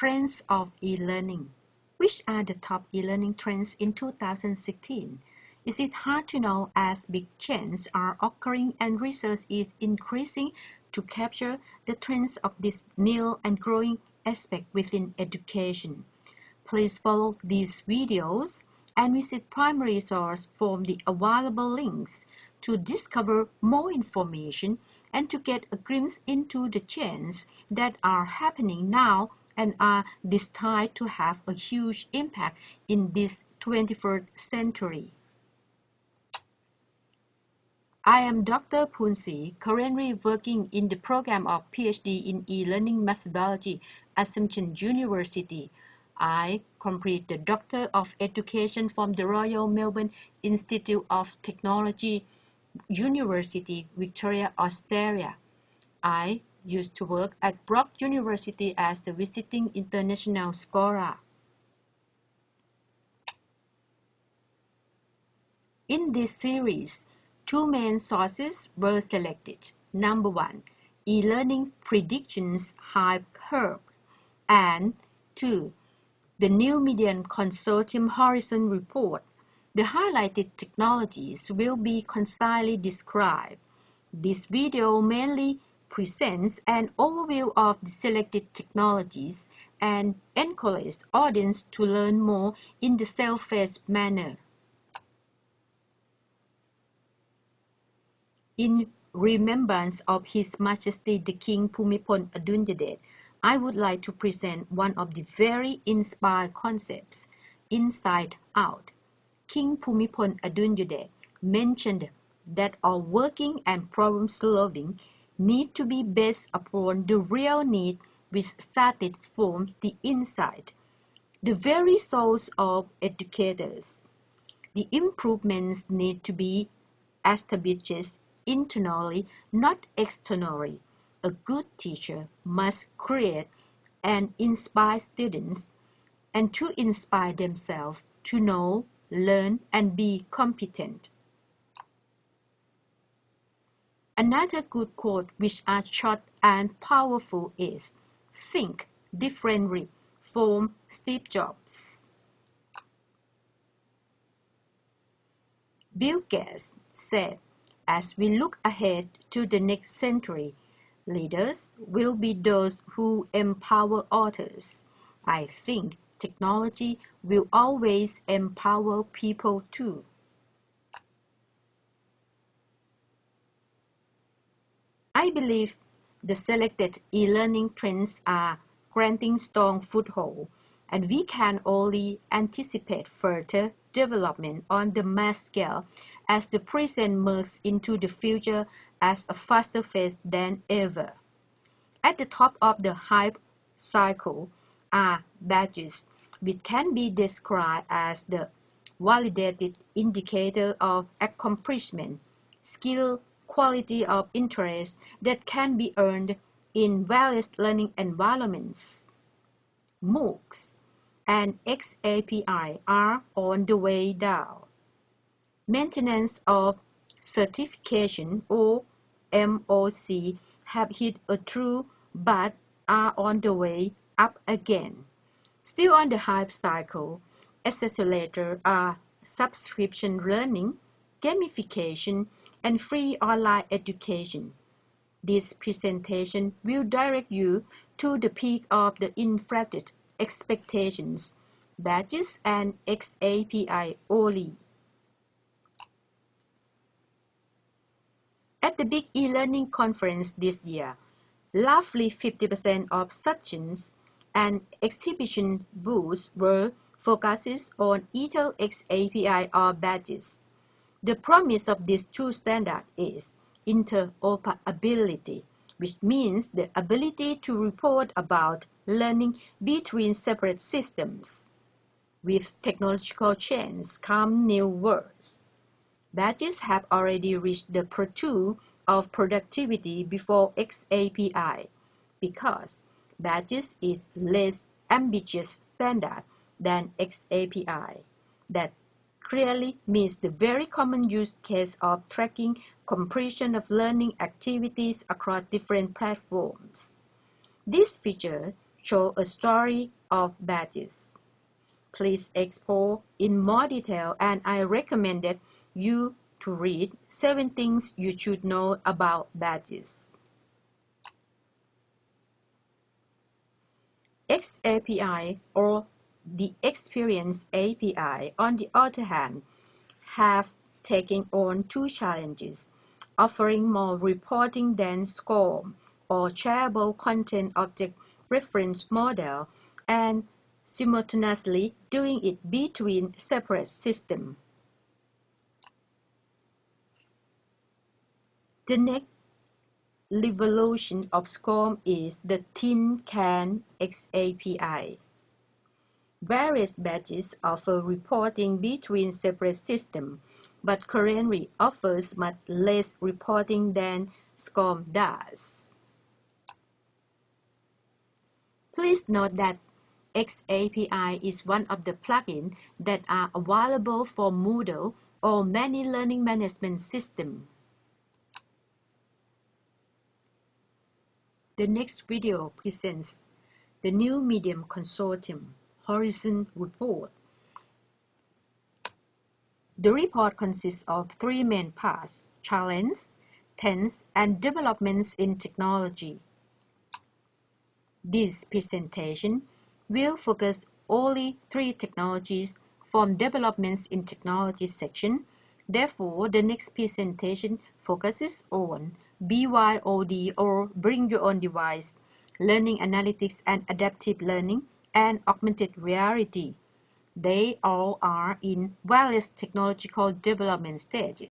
Trends of e-learning. Which are the top e-learning trends in 2016? It is hard to know as big changes are occurring and research is increasing to capture the trends of this new and growing aspect within education. Please follow these videos and visit primary source from the available links to discover more information and to get a glimpse into the changes that are happening now and are destined to have a huge impact in this 21st century. I am Dr. Punsi, currently working in the program of Ph.D. in e-learning methodology at Assumption University. I completed the Doctor of Education from the Royal Melbourne Institute of Technology, University, Victoria, Australia. I used to work at Brock University as the visiting international scholar. In this series, two main sources were selected. Number one, e-learning predictions hype curve, and two, the New Medium Consortium Horizon Report. The highlighted technologies will be concisely described. This video mainly presents an overview of the selected technologies and encourages audience to learn more in the self-paced manner. In remembrance of His Majesty the King Bhumibol Adulyadej, I would like to present one of the very inspired concepts, Inside Out. King Bhumibol Adulyadej mentioned that our working and problem solving need to be based upon the real need which started from the inside, the very souls of educators. The improvements need to be established internally, not externally. A good teacher must create and inspire students and to inspire themselves to know, learn, and be competent. Another good quote which are short and powerful is, "Think differently," from Steve Jobs. Bill Gates said, "As we look ahead to the next century, leaders will be those who empower others." I think technology will always empower people too. I believe the selected e-learning trends are granting strong foothold, and we can only anticipate further development on the mass scale as the present moves into the future at a faster pace than ever. At the top of the hype cycle are badges, which can be described as the validated indicator of accomplishment, skill, quality of interest that can be earned in various learning environments. MOOCs and XAPI are on the way down. Maintenance of certification or MOC have hit a trough but are on the way up again. Still on the hype cycle, accelerators are subscription learning, gamification, and free online education. This presentation will direct you to the peak of the inflated expectations, badges and XAPI only. At the big e-learning conference this year, roughly 50% of sections and exhibition booths were focused on either XAPI or badges. The promise of these two standards is interoperability, which means the ability to report about learning between separate systems. With technological change come new words. Badges have already reached the plateau of productivity before XAPI because badges is less ambitious standard than XAPI. That clearly means the very common use case of tracking completion of learning activities across different platforms. This feature show a story of badges. Please explore in more detail, and I recommended you to read 7 things you should know about badges. XAPI, or the Experience API, on the other hand, have taken on 2 challenges, offering more reporting than SCORM, or Shareable Content Object Reference Model, and simultaneously doing it between separate systems. The next evolution of SCORM is the Tin Can XAPI. Various badges offer reporting between separate systems, but currently offers much less reporting than SCORM does. Please note that XAPI is one of the plugins that are available for Moodle or many learning management systems. The next video presents the New Medium Consortium Horizon Report. The report consists of 3 main parts: challenges, trends, and developments in technology. This presentation will focus only 3 technologies from developments in technology section. Therefore, the next presentation focuses on BYOD, or Bring Your Own Device, learning analytics and adaptive learning, and augmented reality. They all are in various technological development stages.